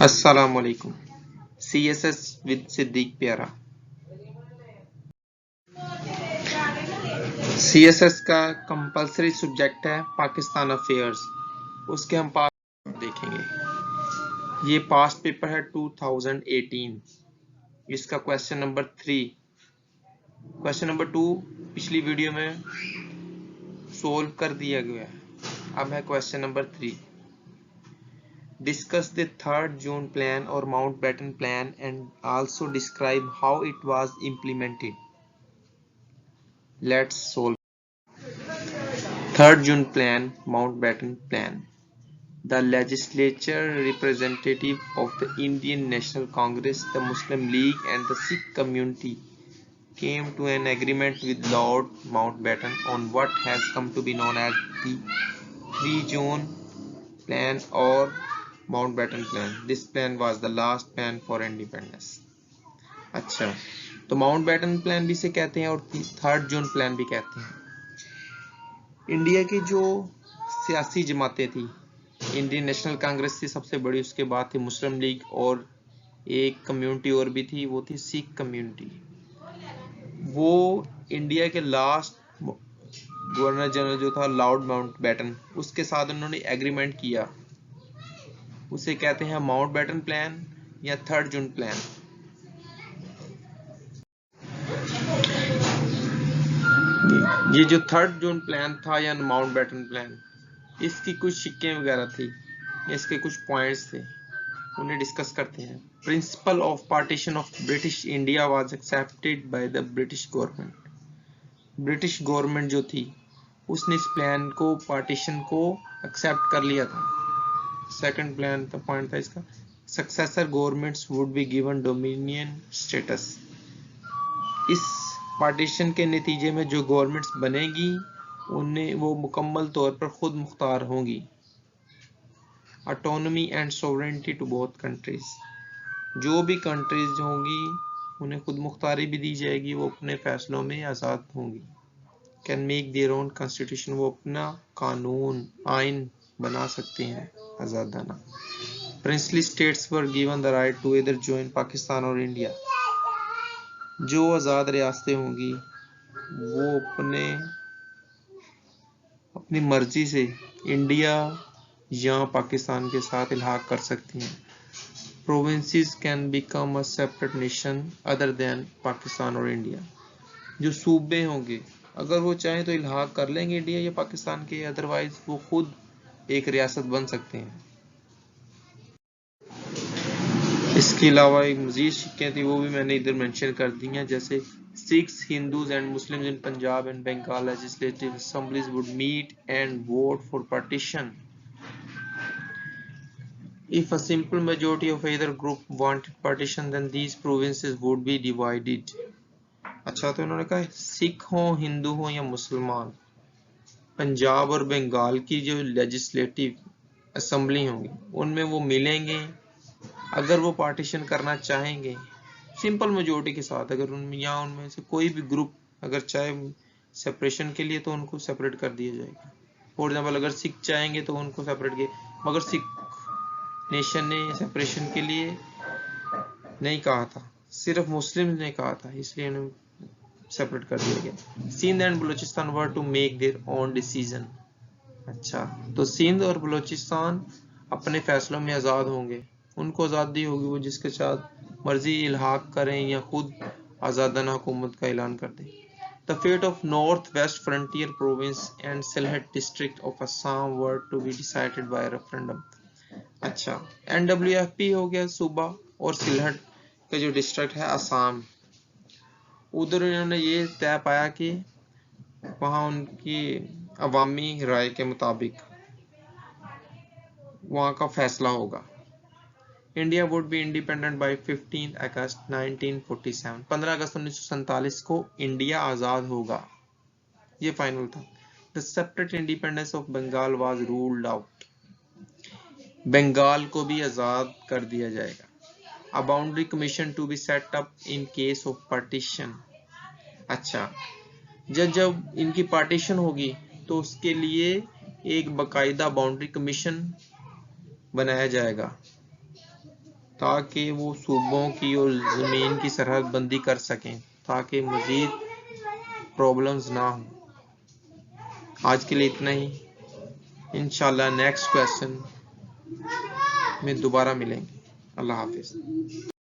अस्सलामुअलैकुम। CSS with Siddique प्यारा। CSS का कंपलसरी सब्जेक्ट है पाकिस्तान अफेयर्स। उसके हम पास्ट देखेंगे। ये पास्ट पेपर है 2018। इसका क्वेश्चन नंबर 3, क्वेश्चन नंबर 2 पिछली वीडियो में सोल्व कर दिया गया है। अब है question number 3। Discuss the 3rd June plan or Mountbatten plan and also describe how it was implemented. Let's solve. 3rd June plan, Mountbatten plan. The legislature representative of the Indian National Congress, the Muslim League and the Sikh community came to an agreement with Lord Mountbatten on what has come to be known as the 3 June plan or Mountbatten plan. This plan was the last plan for independence. अच्छा, तो Mountbatten plan भी से कहते हैं और 3rd जून plan भी कहते हैं। इंडिया की जो सियासी जमातें थी, इंडियन नेशनल कांग्रेस थी सबसे बड़ी, उसके बाद थी मुस्लिम लीग और एक कम्युनिटी और भी थी, वो थी सिख कम्युनिटी। वो इंडिया के लास्ट गवर्नर जनरल जो था लॉर्ड माउंटबेटन, उसके साथ उन्होंने एग्रीमेंट किया। उसे कहते हैं माउंटबेटन प्लान या 3rd जून प्लान। ये जो 3rd जून प्लान था या माउंटबेटन प्लान, इसकी कुछ सिक्के वगैरह थी, इसके कुछ पॉइंट्स थे, उन्हें डिस्कस करते हैं। Principle of partition of British India was accepted by the British government. British government जो थी उसने इस प्लान को, पार्टीशन को एक्सेप्ट कर लिया था। सेकंड प्लान का पॉइंट था इसका, successor governments would be given dominion status. इस पार्टीशन के नतीजे में जो गवर्नमेंट्स बनेगी उन्हें वो मुकम्मल तौर पर खुद मुख्तार होंगी। Autonomy and sovereignty to both countries, जो भी कंट्रीज होंगी उन्हें खुद मुख्तारी भी दी जाएगी, वो अपने फैसलों में आज़ाद होंगी। Can make their own constitution, वो अपना कानून आइन बना सकते हैं आज़ादाना। Princely states were given the right to either join Pakistan और इंडिया, जो आज़ाद रियासतें होंगी वो अपनी मर्जी से इंडिया या पाकिस्तान के साथ इल्हाक कर सकती हैं। Provinces can become a separate nation other than Pakistan और इंडिया, जो सूबे होंगे अगर वो चाहें तो इल्हाक कर लेंगे इंडिया या पाकिस्तान के, अदरवाइज वो खुद एक रियासत बन सकते हैं। इसके अलावा एक मजीद शिक्के थी, वो भी मैंने इधर मेंशन कर दी हैं, जैसे Sikhs, Hindus and Muslims in Punjab and Bengal legislative assemblies would meet and vote for partition. If a simple majority of either group wanted partition, then these provinces would be divided. अच्छा, तो इन्होंने कहा सिख हो, हिंदू हो या मुसलमान, पंजाब और बंगाल की जो लेजिस्लेटिव असेंबली होंगी उनमें वो मिलेंगे। अगर वो पार्टीशन करना चाहेंगे सिंपल मेजोरिटी के साथ, अगर उनमें से कोई भी ग्रुप अगर चाहे सेपरेशन के लिए तो उनको सेपरेट कर दिया जाएगा। फॉर एग्जाम्पल अगर सिख चाहेंगे तो उनको सेपरेट किए, मगर सिख नेशन ने सेपरेशन के लिए नहीं कहा था, सिर्फ मुस्लिम ने कहा था, इसलिए उन्हें सेपरेट कर दिया गया। Sindh and Balochistan were to make their own decision. अच्छा, तो सिंध और बलूचिस्तान अपने फैसलों में आज़ाद होंगे, उनको आज़ादी होगी, वो जिसके साथ मर्जी इल्हाक करें या खुद आज़ादाना हुकूमत का ऐलान कर दें। The fate of North-West Frontier Province and Sylhet District of Assam were to be decided by referendum. अच्छा, NWFP हो गया सूबा, और सिलहट का जो डिस्ट्रिक्ट है असम, उधर इन्होंने ये तय पाया कि वहाँ उनकी अवामी राय के मुताबिक वहाँ का फैसला होगा। India would be independent by 15 अगस्त 1947। 15 अगस्त 1947 को इंडिया आज़ाद होगा, ये फाइनल था। The separate independence of Bengal was ruled out, Bengal को भी आज़ाद कर दिया जाएगा। A boundary commission to be set up in case of partition. अच्छा, जब इनकी पार्टीशन होगी तो उसके लिए एक बाकायदा बाउंड्री कमीशन बनाया जाएगा। ताकि वो सूबों की और ज़मीन की सरहद बंदी कर सकें ताकि मज़ीद प्रॉब्लम्स ना हो। आज के लिए इतना ही, इंशाल्लाह नेक्स्ट क्वेश्चन में दोबारा मिलेंगे। अल्लाह हाफिज़।